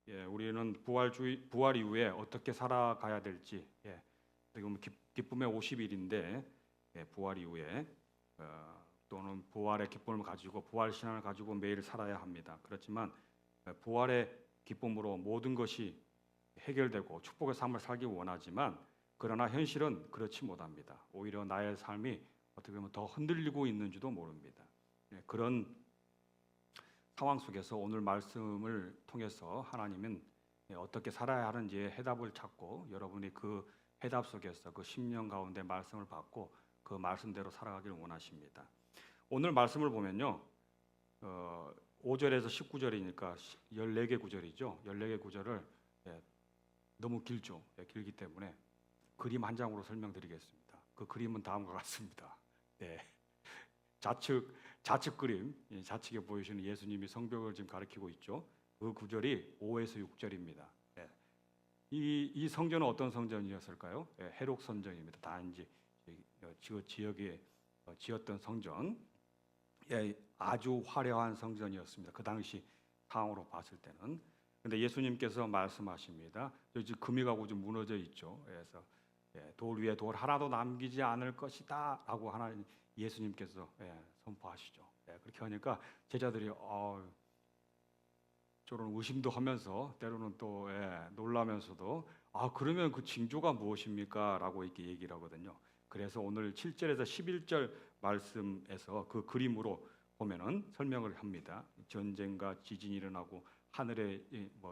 우리는 부활 이후에 어떻게 살아가야 될지, 지금 기쁨의 50일인데, 부활 이후에 또는 부활의 기쁨을 가지고 부활 신앙을 가지고 매일 살아야 합니다. 그렇지만 부활의 기쁨으로 모든 것이 해결되고 축복의 삶을 살기 원하지만, 그러나 현실은 그렇지 못합니다. 오히려 나의 삶이 어떻게 보면 더 흔들리고 있는지도 모릅니다. 그런 상황 속에서 오늘 말씀을 통해서 하나님은 어떻게 살아야 하는지의 해답을 찾고, 여러분이 그 해답 속에서 그 심령 가운데 말씀을 받고 그 말씀대로 살아가기를 원하십니다. 오늘 말씀을 보면요, 5절에서 19절이니까 14개 구절이죠. 14개 구절을 너무 길죠. 길기 때문에 그림 한 장으로 설명드리겠습니다. 그 그림은 다음과 같습니다. 좌측 그림, 좌측에 보이시는 예수님이 성벽을 지금 가리키고 있죠. 그 구절이 5에서 6절입니다. 이 성전은 어떤 성전이었을까요? 헤롯 성전입니다. 단지 지역에 지었던 성전, 아주 화려한 성전이었습니다. 그 당시 상황으로 봤을 때는. 근데 예수님께서 말씀하십니다. 지금 금이 가고 좀 무너져 있죠. 그래서 돌 위에 돌 하나도 남기지 않을 것이다라고 하나님 예수님께서 선포하시죠. 그렇게 하니까 제자들이 저런 의심도 하면서 때로는 또 놀라면서도 그러면 그 징조가 무엇입니까? 라고 이렇게 얘기를 하거든요. 그래서 오늘 7절에서 11절 말씀에서 그 그림으로 보면은 설명을 합니다. 전쟁과 지진이 일어나고 하늘에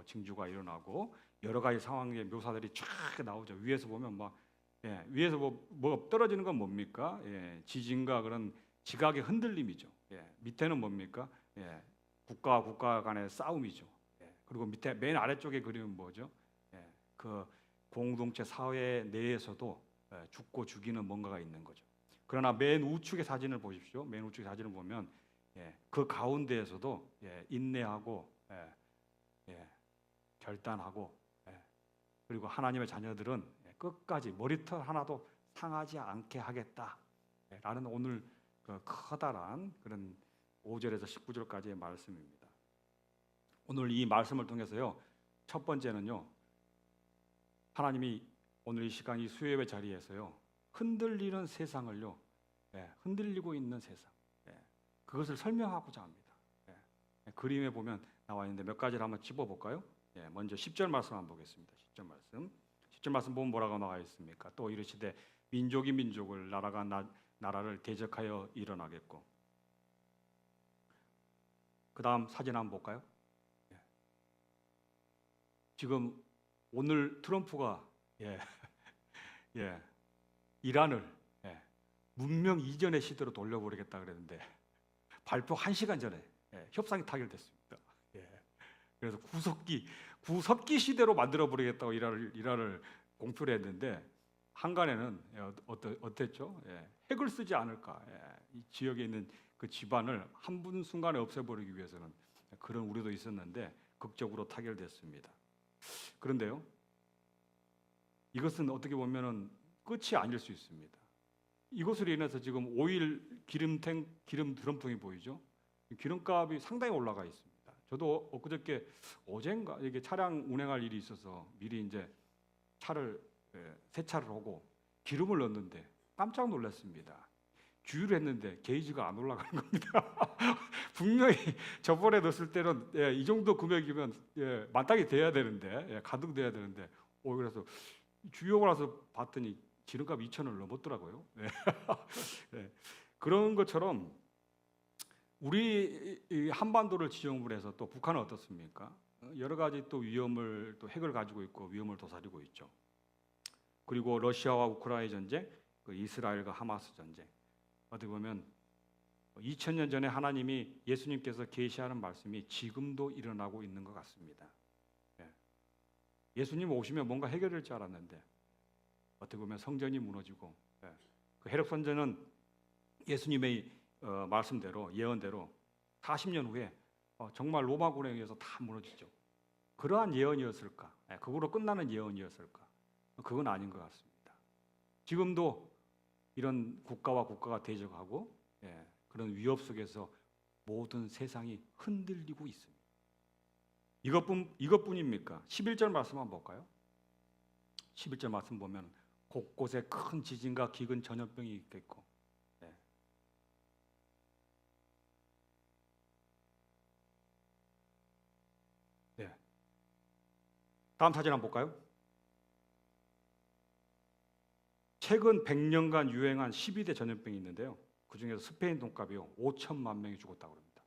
징조가 일어나고 여러 가지 상황의 묘사들이 쫙 나오죠. 위에서 보면 위에서 뭐 떨어지는 건 뭡니까? 지진과 그런 지각의 흔들림이죠. 밑에는 뭡니까? 국가와 국가 간의 싸움이죠. 그리고 밑에 맨 아래쪽에 그림은 뭐죠? 그 공동체 사회 내에서도 죽고 죽이는 뭔가가 있는 거죠. 그러나 맨 우측의 사진을 보십시오. 맨 우측의 사진을 보면 그 가운데에서도 인내하고 결단하고 그리고 하나님의 자녀들은 끝까지 머리털 하나도 상하지 않게 하겠다라는 오늘 그 커다란 그런 5절에서 19절까지의 말씀입니다. 오늘 이 말씀을 통해서요, 첫 번째는요, 하나님이 오늘 이 시간 이 수요예배 자리에서요, 흔들리는 세상을요, 흔들리고 있는 세상, 그것을 설명하고자 합니다. 그림에 보면 나와 있는데 몇 가지를 한번 짚어볼까요? 먼저 10절 말씀 한번 보겠습니다. 10절 말씀 보면 뭐라고 나와 있습니까? 또 이르시되 민족이 민족을 나라가 나라를 대적하여 일어나겠고. 그 다음 사진 한번 볼까요? 지금 오늘 트럼프가 이란을 문명 이전의 시대로 돌려버리겠다 그랬는데 발표 1시간 전에 협상이 타결됐습니다. 그래서 구석기 시대로 만들어버리겠다고 이란을 공표를 했는데 한간에는 어땠죠? 핵을 쓰지 않을까? 이 지역에 있는 그 집안을 한 순간에 없애버리기 위해서는 그런 우려도 있었는데 극적으로 타결됐습니다. 그런데요, 이것은 어떻게 보면은 끝이 아닐 수 있습니다. 이것으로 인해서 지금 오일 기름 드럼통이 보이죠? 기름값이 상당히 올라가 있습니다. 저도 엊그저께 어젠가 이게 차량 운행할 일이 있어서 미리 이제 세차를 하고 기름을 넣었는데 깜짝 놀랐습니다. 주유를 했는데 게이지가 안 올라가는 겁니다. 분명히 저번에 넣었을 때는 이 정도 금액이면 만땅이 돼야 되는데 가득 돼야 되는데 그래서 주유하고 나서 봤더니 기름값 2,000원을 넘었더라고요. 그런 것처럼 우리 한반도를 지형으로 해서 또 북한은 어떻습니까? 여러 가지 또 위험을 또 핵을 가지고 있고 위험을 도사리고 있죠. 그리고 러시아와 우크라이나 전쟁, 그 이스라엘과 하마스 전쟁. 어떻게 보면 2000년 전에 하나님이 예수님께서 계시하는 말씀이 지금도 일어나고 있는 것 같습니다. 예수님 오시면 뭔가 해결될 줄 알았는데 어떻게 보면 성전이 무너지고 그 헤롯 성전은 예수님의 말씀대로 예언대로 40년 후에 정말 로마군에 의해서 다 무너지죠. 그러한 예언이었을까? 그거로 끝나는 예언이었을까? 그건 아닌 것 같습니다. 지금도 이런 국가와 국가가 대적하고 그런 위협 속에서 모든 세상이 흔들리고 있습니다. 이것뿐입니까? 11절 말씀 한번 볼까요? 11절 말씀 보면 곳곳에 큰 지진과 기근 전염병이 있겠고, 네. 네. 다음 사진 한번 볼까요? 최근 100년간 유행한 12대 전염병이 있는데요. 그중에서 스페인 독감이요 5천만 명이 죽었다고 합니다.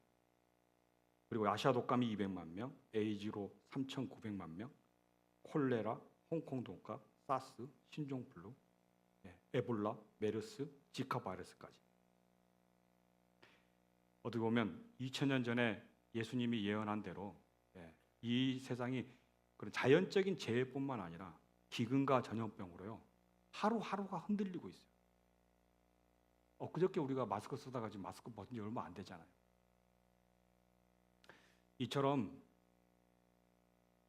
그리고 아시아 독감이 200만 명, 에이즈로 3,900만 명, 콜레라, 홍콩 독감, 사스, 신종플루, 에볼라, 메르스, 지카 바이러스까지. 어떻게 보면 2000년 전에 예수님이 예언한 대로 이 세상이 그런 자연적인 재해뿐만 아니라 기근과 전염병으로요 하루하루가 흔들리고 있어요. 그저께 우리가 마스크 쓰다가 지금 마스크 벗은 지 얼마 안 되잖아요. 이처럼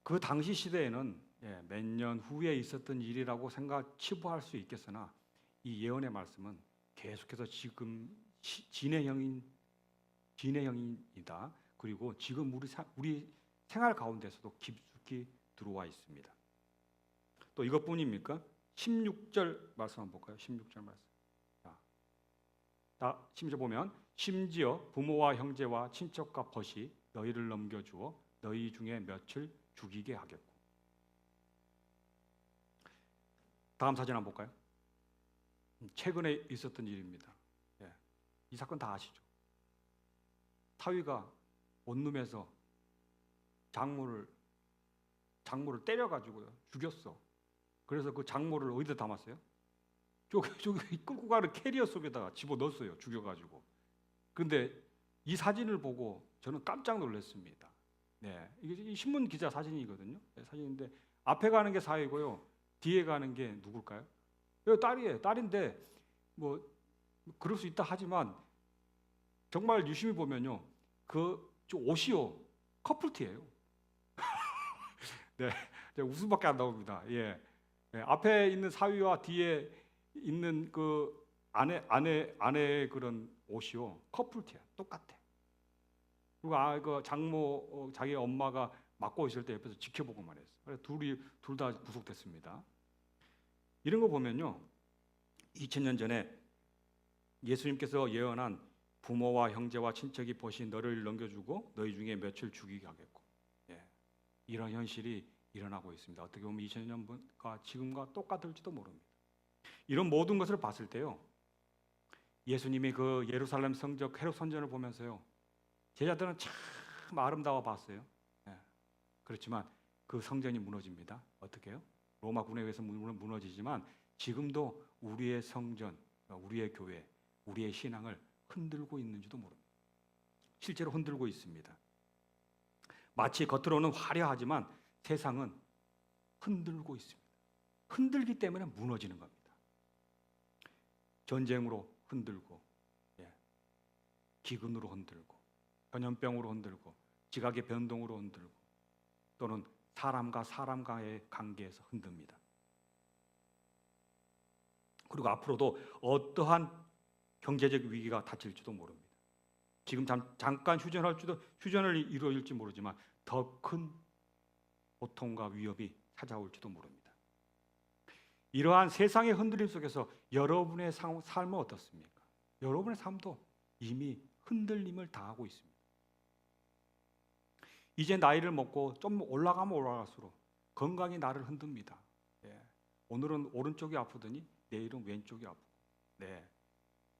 그 당시 시대에는 몇 년 후에 있었던 일이라고 치부할 수 있겠으나 이 예언의 말씀은 계속해서 지금 진행형이다. 그리고 지금 우리 생활 가운데서도 깊숙이 들어와 있습니다. 또 이것뿐입니까? 16절 말씀 한번 볼까요? 16절 말씀. 자, 심지어 보면 심지어 부모와 형제와 친척과 벗이 너희를 넘겨주어 너희 중에 몇을 죽이게 하겠고. 다음 사진 한번 볼까요? 최근에 있었던 일입니다. 이 사건 다 아시죠? 사위가 원룸에서 장모를 때려가지고요 죽였어. 그래서 그 장모를 어디다 담았어요? 저기 끌고 가는 캐리어 속에다가 집어넣었어요. 죽여가지고. 그런데 이 사진을 보고 저는 깜짝 놀랐습니다. 이게 신문 기자 사진이거든요. 사진인데 앞에 가는 게 사위고요. 뒤에 가는 게 누굴까요? 딸이에요. 딸인데 뭐 그럴 수 있다 하지만 정말 유심히 보면요. 그 옷이요. 커플티예요. 웃음밖에 안 나옵니다. 앞에 있는 사위와 뒤에 있는 그 아내의 그런 옷이요. 커플티야. 똑같아. 그리고 그 장모 자기 엄마가 맡고 있을 때 옆에서 지켜보고만 했어. 그래서 둘 다 구속됐습니다. 이런 거 보면요. 2000년 전에 예수님께서 예언한 부모와 형제와 친척이 벗이 너를 넘겨주고 너희 중에 몇을 죽이게 하겠고. 이런 현실이 일어나고 있습니다. 어떻게 보면 2000년과 지금과 똑같을지도 모릅니다. 이런 모든 것을 봤을 때요. 예수님이 그 예루살렘 성적 헤롯 선전을 보면서요. 제자들은 참 아름다워 봤어요. 그렇지만 그 성전이 무너집니다. 어떻게 해요? 로마 군에 의해서 무너지지만 지금도 우리의 성전, 우리의 교회, 우리의 신앙을 흔들고 있는지도 모릅니다. 실제로 흔들고 있습니다. 마치 겉으로는 화려하지만 세상은 흔들고 있습니다. 흔들기 때문에 무너지는 겁니다. 전쟁으로 흔들고, 기근으로 흔들고, 전염병으로 흔들고, 지각의 변동으로 흔들고, 또는 사람과 사람과의 관계에서 흔듭니다. 그리고 앞으로도 어떠한 경제적 위기가 닥칠지도 모릅니다. 지금 잠깐 휴전을 이루어질지 모르지만 더 큰 고통과 위협이 찾아올지도 모릅니다. 이러한 세상의 흔들림 속에서 여러분의 삶은 어떻습니까? 여러분의 삶도 이미 흔들림을 당하고 있습니다. 이제 나이를 먹고 좀 올라가면 올라갈수록 건강이 나를 흔듭니다. 오늘은 오른쪽이 아프더니 내일은 왼쪽이 아프고,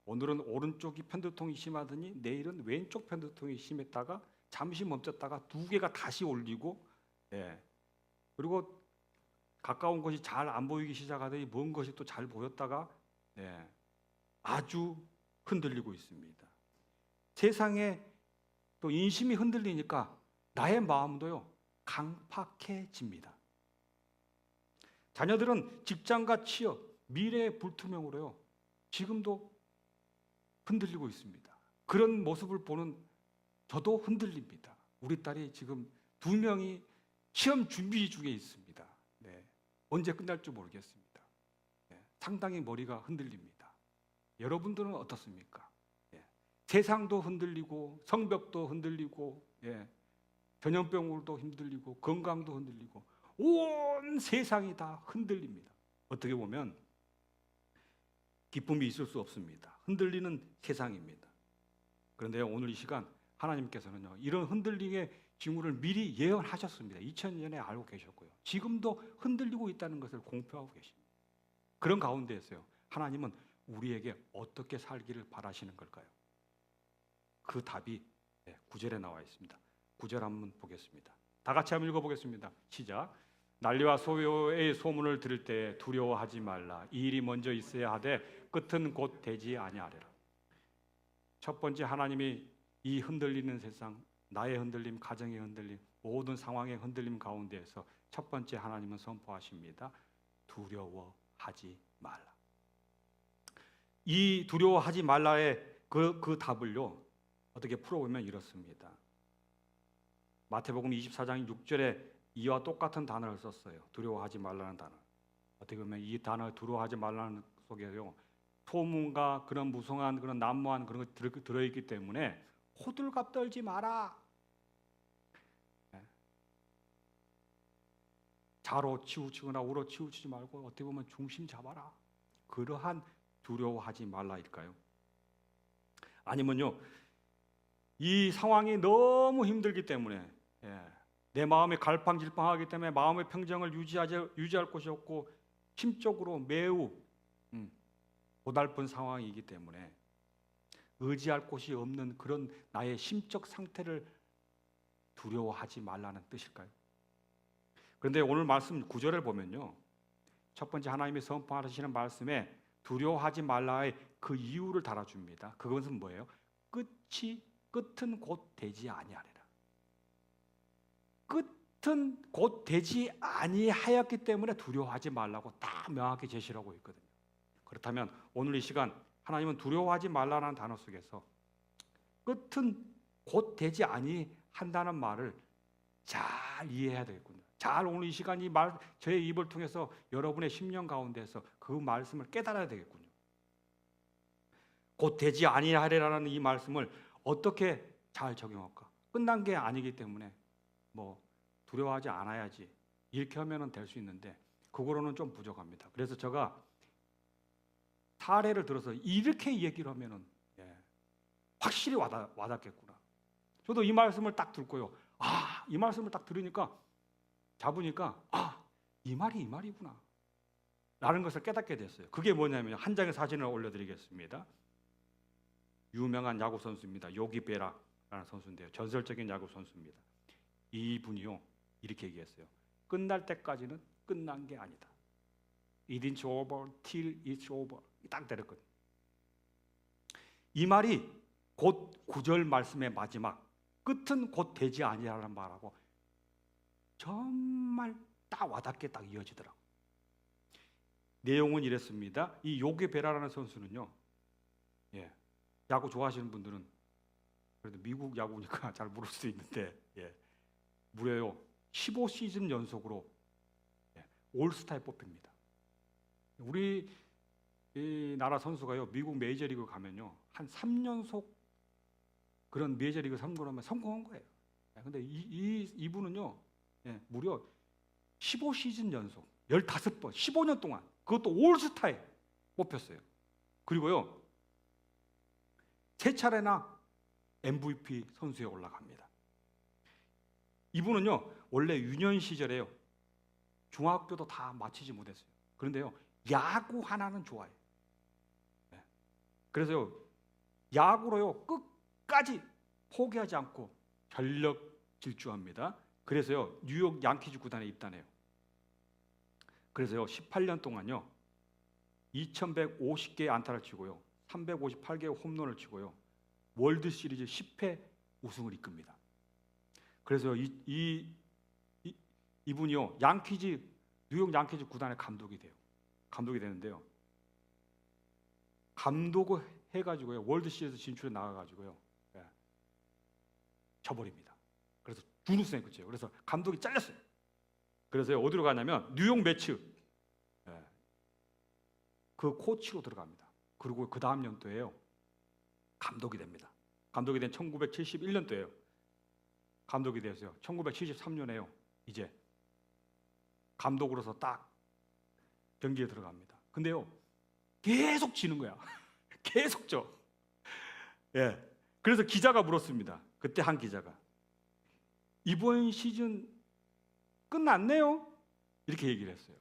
오늘은 오른쪽이 편두통이 심하더니 내일은 왼쪽 편두통이 심했다가 잠시 멈췄다가 두 개가 다시 올리고, 그리고 가까운 것이 잘 안 보이기 시작하더니 먼 것이 또 잘 보였다가 아주 흔들리고 있습니다. 세상에 또 인심이 흔들리니까 나의 마음도요 강팍해집니다. 자녀들은 직장과 취업, 미래의 불투명으로요 지금도 흔들리고 있습니다. 그런 모습을 보는 저도 흔들립니다. 우리 딸이 지금 2명이 시험 준비 중에 있습니다. 언제 끝날지 모르겠습니다. 상당히 머리가 흔들립니다. 여러분들은 어떻습니까? 세상도 흔들리고 성벽도 흔들리고 전염병으로도 흔들리고 건강도 흔들리고 온 세상이 다 흔들립니다. 어떻게 보면 기쁨이 있을 수 없습니다. 흔들리는 세상입니다. 그런데 오늘 이 시간 하나님께서는요, 이런 흔들림의 징후를 미리 예언하셨습니다. 2000년에 알고 계셨고요. 지금도 흔들리고 있다는 것을 공표하고 계십니다. 그런 가운데에서요, 하나님은 우리에게 어떻게 살기를 바라시는 걸까요? 그 답이 9절에 나와 있습니다. 9절 한번 보겠습니다. 다 같이 한번 읽어보겠습니다. 시작. 난리와 소요의 소문을 들을 때 두려워하지 말라. 이 일이 먼저 있어야 하되 끝은 곧 되지 아니하리라. 첫 번째, 하나님이 이 흔들리는 세상, 나의 흔들림, 가정의 흔들림, 모든 상황의 흔들림 가운데에서 첫 번째 하나님은 선포하십니다. 두려워하지 말라. 이 두려워하지 말라의 그 답을요, 어떻게 풀어보면 이렇습니다. 마태복음 24장 6절에 이와 똑같은 단어를 썼어요. 두려워하지 말라는 단어. 어떻게 보면 이 단어 두려워하지 말라는 속에요, 소문과 그런 무성한 그런 난무한 그런 것 들어있기 때문에 호들갑 떨지 마라. 자로 치우치거나 우로 치우치지 말고 어떻게 보면 중심 잡아라. 그러한 두려워하지 말라일까요? 아니면요, 이 상황이 너무 힘들기 때문에, 내 마음이 갈팡질팡하기 때문에 마음의 평정을 유지할 곳이 없고 심적으로 매우 고달픈 상황이기 때문에 의지할 곳이 없는 그런 나의 심적 상태를 두려워하지 말라는 뜻일까요? 그런데 오늘 말씀 9절을 보면요, 첫 번째 하나님이 선포하시는 말씀에 두려워하지 말라의 그 이유를 달아줍니다. 그것은 뭐예요? 끝은 곧 되지 아니하리라. 끝은 곧 되지 아니하였기 때문에 두려워하지 말라고 딱 명확히 제시를 하고 있거든요. 그렇다면 오늘 이 시간 하나님은 두려워하지 말라는 단어 속에서 끝은 곧 되지 아니한다는 말을 잘 이해해야 되겠군요. 잘 오늘 이 시간 이 말, 저의 입을 통해서 여러분의 심령 가운데서 그 말씀을 깨달아야 되겠군요. 곧 되지 아니하리라는 이 말씀을 어떻게 잘 적용할까? 끝난 게 아니기 때문에 뭐 두려워하지 않아야지 이렇게 하면은 될 수 있는데 그거로는 좀 부족합니다. 그래서 제가 사례를 들어서 이렇게 얘기를 하면은 확실히 와닿겠구나. 저도 이 말씀을 딱 듣고요, 이 말씀을 딱 들으니까 잡으니까 이 말이구나 라는 것을 깨닫게 됐어요. 그게 뭐냐면 한 장의 사진을 올려드리겠습니다. 유명한 야구 선수입니다. 요기 베라라는 선수인데요, 전설적인 야구 선수입니다. 이분이요, 이렇게 얘기했어요. 끝날 때까지는 끝난 게 아니다. It is over till it's over. 딱 때렸거든요. 이 말이 곧 9절 말씀의 마지막 끝은 곧 되지 아니하라는 말하고 정말 딱 와닿게 딱 이어지더라고요. 내용은 이랬습니다. 이 요기 베라라는 선수는요, 야구 좋아하시는 분들은 그래도 미국 야구니까 잘 모를 수도 있는데, 무려요 15시즌 연속으로 올스타에 뽑힙니다. 우리 이 나라 선수가요, 미국 메이저리그 가면요 한 3연속 그런 메이저리그 선거를 성공한 거예요. 근데 이분은요, 무려 15시즌 연속 15번 15년 동안 그것도 올스타에 뽑혔어요. 그리고요 3차례나 MVP 선수에 올라갑니다. 이분은요 원래 유년 시절에요 중학교도 다 마치지 못했어요. 그런데요 야구 하나는 좋아해요. 그래서요 야구로요 끝까지 포기하지 않고 전력 질주합니다. 그래서요 뉴욕 양키즈 구단에 입단해요. 그래서요 18년 동안요 2150개의 안타를 치고요 358개의 홈런을 치고요 월드 시리즈 10회 우승을 이끕니다. 그래서 이분이요 뉴욕 양키즈 구단의 감독이 되는데요. 감독을 해가지고요 월드 시리즈 진출에 나가가지고요 져버립니다. 그래서 준우승에 그쳐요. 그래서 감독이 잘렸어요. 그래서 어디로 가냐면 뉴욕 매츠 그 코치로 들어갑니다. 그리고 그 다음 연도에요 감독이 됩니다. 감독이 된 1971년도에요. 감독이 됐어요. 1973년에요. 이제 감독으로서 딱 경기에 들어갑니다. 근데요, 계속 지는 거야. 계속 져. 예. 그래서 기자가 물었습니다. 그때 한 기자가 이번 시즌 끝났네요. 이렇게 얘기를 했어요.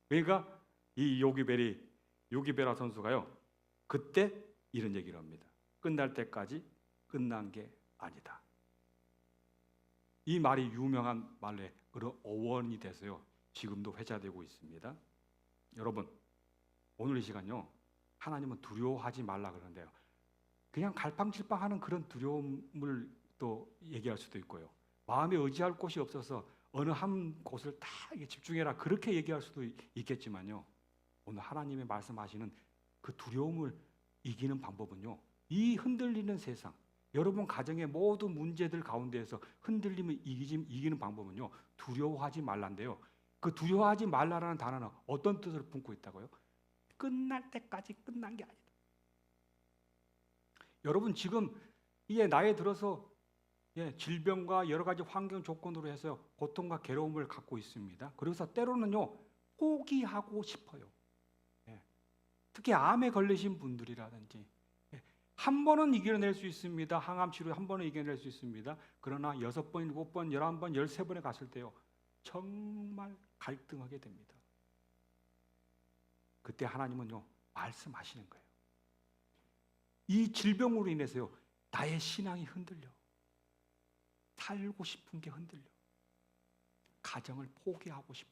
그러니까 이 요기베라 선수가요, 그때 이런 얘기를 합니다. 끝날 때까지 끝난 게 아니다. 이 말이 유명한 말의 어원이 돼서요, 지금도 회자되고 있습니다. 여러분, 오늘 이 시간요, 하나님은 두려워하지 말라 그러는데요, 그냥 갈팡질팡하는 그런 두려움을 또 얘기할 수도 있고요, 마음에 의지할 곳이 없어서 어느 한 곳을 다 집중해라 그렇게 얘기할 수도 있겠지만요, 오늘 하나님의 말씀하시는 그 두려움을 이기는 방법은요, 이 흔들리는 세상, 여러분 가정의 모든 문제들 가운데에서 흔들림을 이기는 방법은요, 두려워하지 말란데요, 그 두려워하지 말라라는 단어는 어떤 뜻을 품고 있다고요? 끝날 때까지 끝난 게 아니다. 여러분 지금 이게 나이에 들어서 질병과 여러 가지 환경 조건으로 해서 고통과 괴로움을 갖고 있습니다. 그래서 때로는요, 포기하고 싶어요. 특히 암에 걸리신 분들이라든지, 한 번은 이겨낼 수 있습니다. 항암 치료 한 번은 이겨낼 수 있습니다. 그러나 6번, 7번, 11번, 13번에 갔을 때요, 정말 갈등하게 됩니다. 그때 하나님은요, 말씀하시는 거예요. 이 질병으로 인해서요, 나의 신앙이 흔들려. 살고 싶은 게 흔들려. 가정을 포기하고 싶어.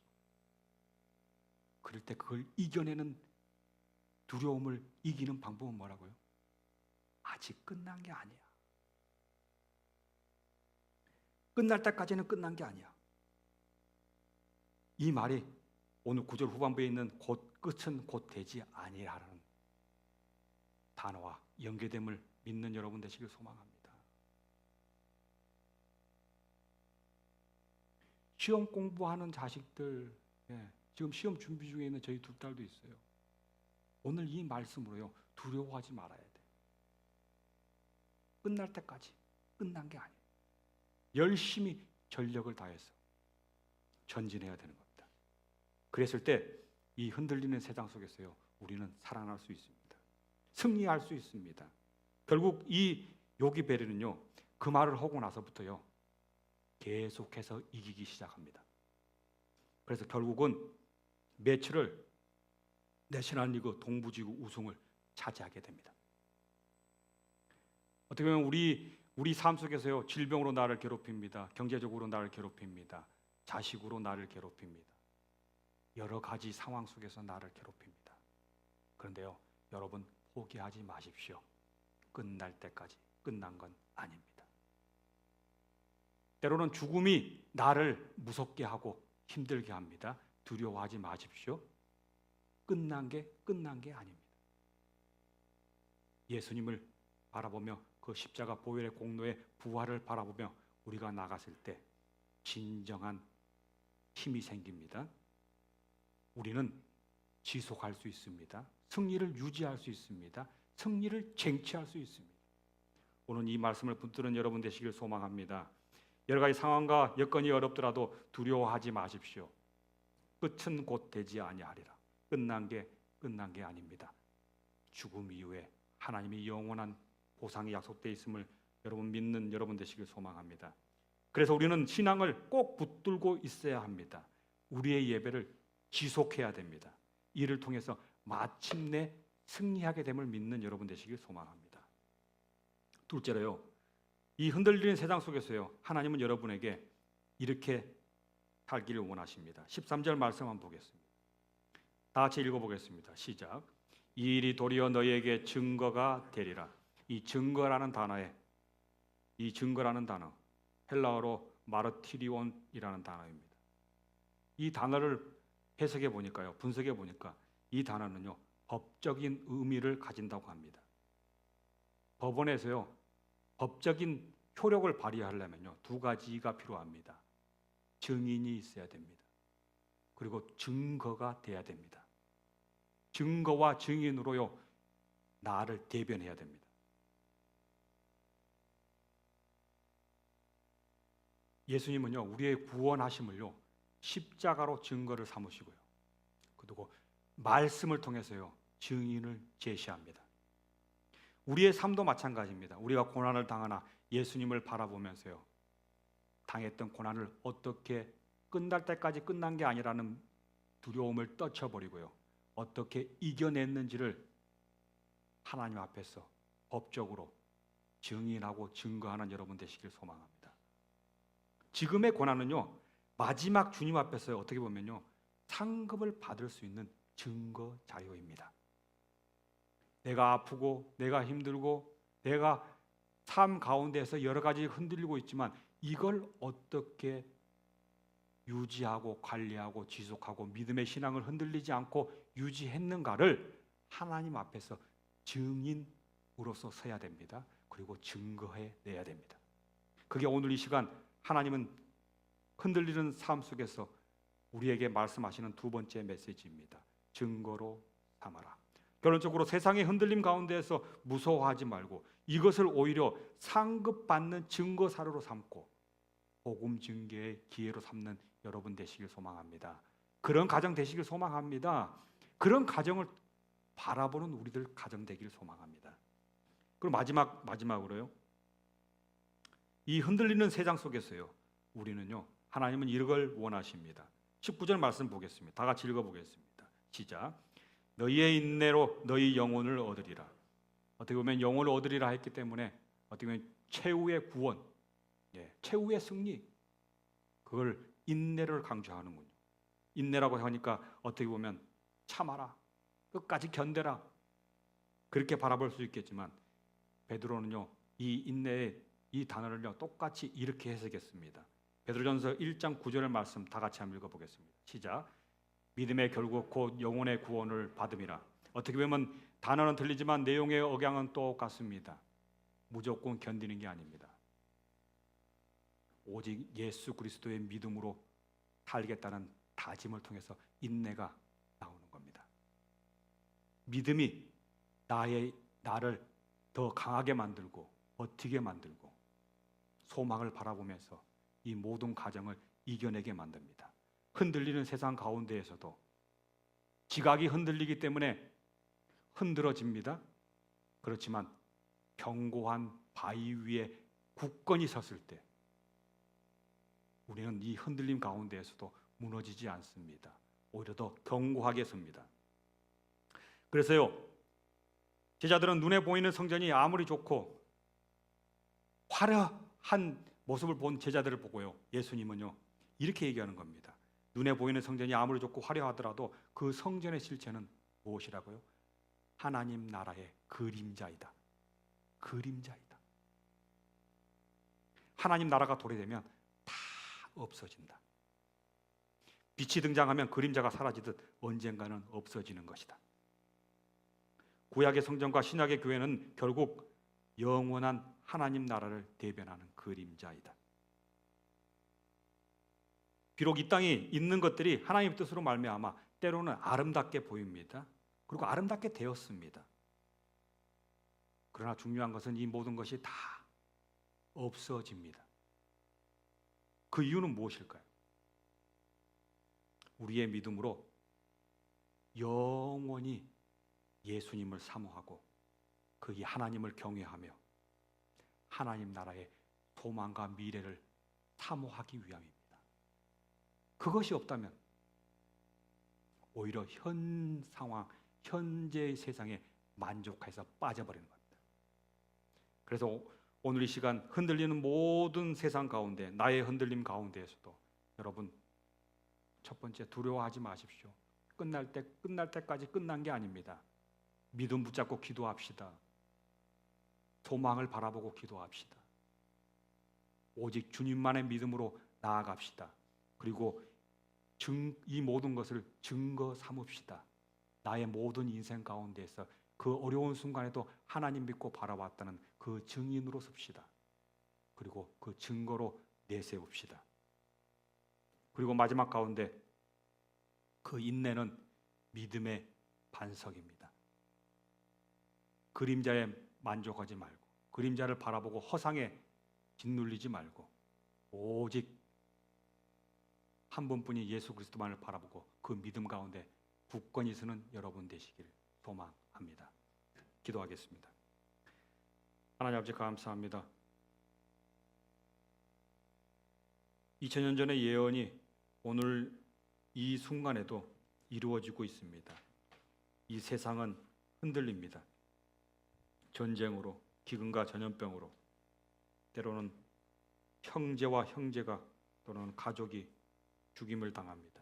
그럴 때 그걸 이겨내는 두려움을 이기는 방법은 뭐라고요? 아직 끝난 게 아니야. 끝날 때까지는 끝난 게 아니야. 이 말이 오늘 9절 후반부에 있는 끝은 곧 되지 아니하라는 단어와 연계됨을 믿는 여러분 되시길 소망합니다. 시험 공부하는 자식들, 지금 시험 준비 중에 있는 저희 2딸도 있어요. 오늘 이 말씀으로요, 두려워하지 말아야 돼. 끝날 때까지 끝난 게 아니에요. 열심히 전력을 다해서 전진해야 되는 겁니다. 그랬을 때 이 흔들리는 세상 속에서요, 우리는 살아날 수 있습니다. 승리할 수 있습니다. 결국 이 요기베르는요, 그 말을 하고 나서부터요, 계속해서 이기기 시작합니다. 그래서 결국은 매치를 내셔널리그 동부지구 우승을 차지하게 됩니다. 어떻게 보면 우리 삶 속에서요, 질병으로 나를 괴롭힙니다. 경제적으로 나를 괴롭힙니다. 자식으로 나를 괴롭힙니다. 여러 가지 상황 속에서 나를 괴롭힙니다. 그런데요, 여러분 포기하지 마십시오. 끝날 때까지 끝난 건 아닙니다. 때로는 죽음이 나를 무섭게 하고 힘들게 합니다. 두려워하지 마십시오. 끝난 게 아닙니다. 예수님을 바라보며 그 십자가 보혈의 공로의 부활을 바라보며 우리가 나갔을 때 진정한 힘이 생깁니다. 우리는 지속할 수 있습니다. 승리를 유지할 수 있습니다. 승리를 쟁취할 수 있습니다. 오늘 이 말씀을 붙들은 여러분 되시길 소망합니다. 여러 가지 상황과 여건이 어렵더라도 두려워하지 마십시오. 끝은 곧 되지 아니하리라. 끝난 게 아닙니다. 죽음 이후에 하나님이 영원한 보상이 약속되어 있음을 여러분 믿는 여러분 되시길 소망합니다. 그래서 우리는 신앙을 꼭 붙들고 있어야 합니다. 우리의 예배를 지속해야 됩니다. 이를 통해서 마침내 승리하게 됨을 믿는 여러분 되시길 소망합니다. 둘째로요, 이 흔들리는 세상 속에서요, 하나님은 여러분에게 이렇게 살기를 원하십니다. 13절 말씀 한번 보겠습니다. 다 같이 읽어보겠습니다. 시작. 이 일이 도리어 너희에게 증거가 되리라. 이 증거라는 단어, 헬라어로 마르티리온이라는 단어입니다. 이 단어를 해석해 보니까요, 분석해 보니까 이 단어는요, 법적인 의미를 가진다고 합니다. 법원에서요, 법적인 효력을 발휘하려면요, 2가지가 필요합니다. 증인이 있어야 됩니다. 그리고 증거가 돼야 됩니다. 증거와 증인으로요, 나를 대변해야 됩니다. 예수님은요, 우리의 구원하심을요, 십자가로 증거를 삼으시고요. 그리고 말씀을 통해서요, 증인을 제시합니다. 우리의 삶도 마찬가지입니다. 우리가 고난을 당하나 예수님을 바라보면서요, 당했던 고난을 어떻게 끝날 때까지 끝난 게 아니라는 두려움을 떨쳐버리고요, 어떻게 이겨냈는지를 하나님 앞에서 법적으로 증인하고 증거하는 여러분 되시길 소망합니다. 지금의 고난은요, 마지막 주님 앞에서 어떻게 보면요, 상급을 받을 수 있는 증거 자료입니다. 내가 아프고 내가 힘들고 내가 삶 가운데에서 여러 가지 흔들리고 있지만 이걸 어떻게 유지하고 관리하고 지속하고 믿음의 신앙을 흔들리지 않고 유지했는가를 하나님 앞에서 증인으로서 서야 됩니다. 그리고 증거해 내야 됩니다. 그게 오늘 이 시간 하나님은 흔들리는 삶 속에서 우리에게 말씀하시는 두 번째 메시지입니다. 증거로 삼아라. 결론적으로 세상의 흔들림 가운데에서 무서워하지 말고 이것을 오히려 상급받는 증거 사료로 삼고 복음 증거의 기회로 삼는 여러분 되시길 소망합니다. 그런 가정 되시길 소망합니다. 그런 가정을 바라보는 우리들 가정 되기를 소망합니다. 그리고 마지막으로요, 이 흔들리는 세상 속에서요, 우리는요, 하나님은 이걸 원하십니다. 19절 말씀 보겠습니다. 다 같이 읽어보겠습니다. 시작. 너희의 인내로 너희 영혼을 얻으리라. 어떻게 보면 영혼을 얻으리라 했기 때문에 어떻게 보면 최후의 구원, 최후의 승리, 그걸 인내를 강조하는군요. 인내라고 하니까 어떻게 보면 참아라, 끝까지 견뎌라, 그렇게 바라볼 수 있겠지만 베드로는요, 이 인내의 이 단어를요, 똑같이 이렇게 해석했습니다. 베드로전서 1장 9절의 말씀 다 같이 한번 읽어보겠습니다. 시작. 믿음의 결국 곧 영혼의 구원을 받음이라. 어떻게 보면 단어는 틀리지만 내용의 억양은 똑같습니다. 무조건 견디는 게 아닙니다. 오직 예수 그리스도의 믿음으로 살겠다는 다짐을 통해서 인내가 나오는 겁니다. 믿음이 나를 더 강하게 만들고 버티게 만들고 소망을 바라보면서 이 모든 과정을 이겨내게 만듭니다. 흔들리는 세상 가운데에서도 지각이 흔들리기 때문에 흔들어집니다. 그렇지만 견고한 바위 위에 굳건히 섰을 때 우리는 이 흔들림 가운데에서도 무너지지 않습니다. 오히려 더 견고하게 섭니다. 그래서요, 제자들은 눈에 보이는 성전이 아무리 좋고 화려한 모습을 본 제자들을 보고요, 예수님은요, 이렇게 얘기하는 겁니다. 눈에 보이는 성전이 아무리 좋고 화려하더라도 그 성전의 실체는 무엇이라고요? 하나님 나라의 그림자이다. 그림자이다. 하나님 나라가 도래되면 다 없어진다. 빛이 등장하면 그림자가 사라지듯 언젠가는 없어지는 것이다. 구약의 성전과 신약의 교회는 결국 영원한 하나님 나라를 대변하는 그림자이다. 비록 이 땅에 있는 것들이 하나님의 뜻으로 말미암아 때로는 아름답게 보입니다. 그리고 아름답게 되었습니다. 그러나 중요한 것은 이 모든 것이 다 없어집니다. 그 이유는 무엇일까요? 우리의 믿음으로 영원히 예수님을 사모하고 그이 하나님을 경외하며 하나님 나라의 소망과 미래를 사모하기 위함입니다. 그것이 없다면 오히려 현 상황, 현재의 세상에 만족해서 빠져버리는 겁니다. 그래서 오늘 이 시간 흔들리는 모든 세상 가운데, 나의 흔들림 가운데에서도 여러분, 첫 번째, 두려워하지 마십시오. 끝날 때까지 끝난 게 아닙니다. 믿음 붙잡고 기도합시다. 소망을 바라보고 기도합시다. 오직 주님만의 믿음으로 나아갑시다. 그리고 이 모든 것을 증거 삼읍시다. 나의 모든 인생 가운데에서 그 어려운 순간에도 하나님 믿고 바라봤다는 그 증인으로 섭시다. 그리고 그 증거로 내세웁시다. 그리고 마지막 가운데 그 인내는 믿음의 반석입니다. 그림자에 만족하지 말고, 그림자를 바라보고 허상에 짓눌리지 말고, 오직 한 분뿐인 예수 그리스도만을 바라보고 그 믿음 가운데 굳건히 서는 여러분 되시기를 소망합니다. 기도하겠습니다. 하나님 아버지 감사합니다. 2000년 전의 예언이 오늘 이 순간에도 이루어지고 있습니다. 이 세상은 흔들립니다. 전쟁으로, 기근과 전염병으로, 때로는 형제와 형제가 또는 가족이 죽임을 당합니다.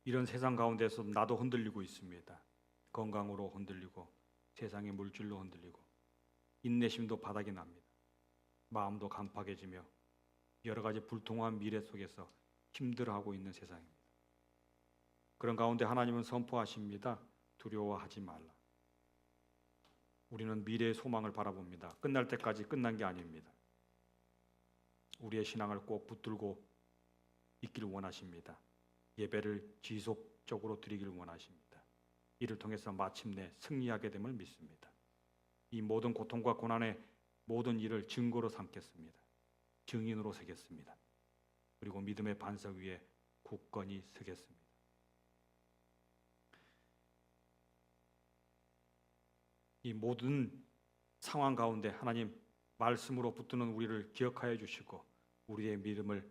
이런 세상 가운데서 나도 흔들리고 있습니다. 건강으로 흔들리고 세상의 물질로 흔들리고 인내심도 바닥이 납니다. 마음도 간파해지며 여러 가지 불통한 미래 속에서 힘들어하고 있는 세상입니다. 그런 가운데 하나님은 선포하십니다. 두려워하지 말라. 우리는 미래의 소망을 바라봅니다. 끝날 때까지 끝난 게 아닙니다. 우리의 신앙을 꼭 붙들고 있기를 원하십니다. 예배를 지속적으로 드리기를 원하십니다. 이를 통해서 마침내 승리하게 됨을 믿습니다. 이 모든 고통과 고난의 모든 일을 증거로 삼겠습니다. 증인으로 서겠습니다. 그리고 믿음의 반석 위에 굳건히 서겠습니다. 이 모든 상황 가운데 하나님 말씀으로 붙드는 우리를 기억하여 주시고 우리의 믿음을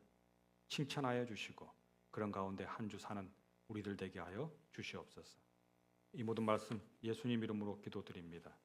칭찬하여 주시고 그런 가운데 한 주 사는 우리들 되게 하여 주시옵소서. 이 모든 말씀 예수님 이름으로 기도드립니다.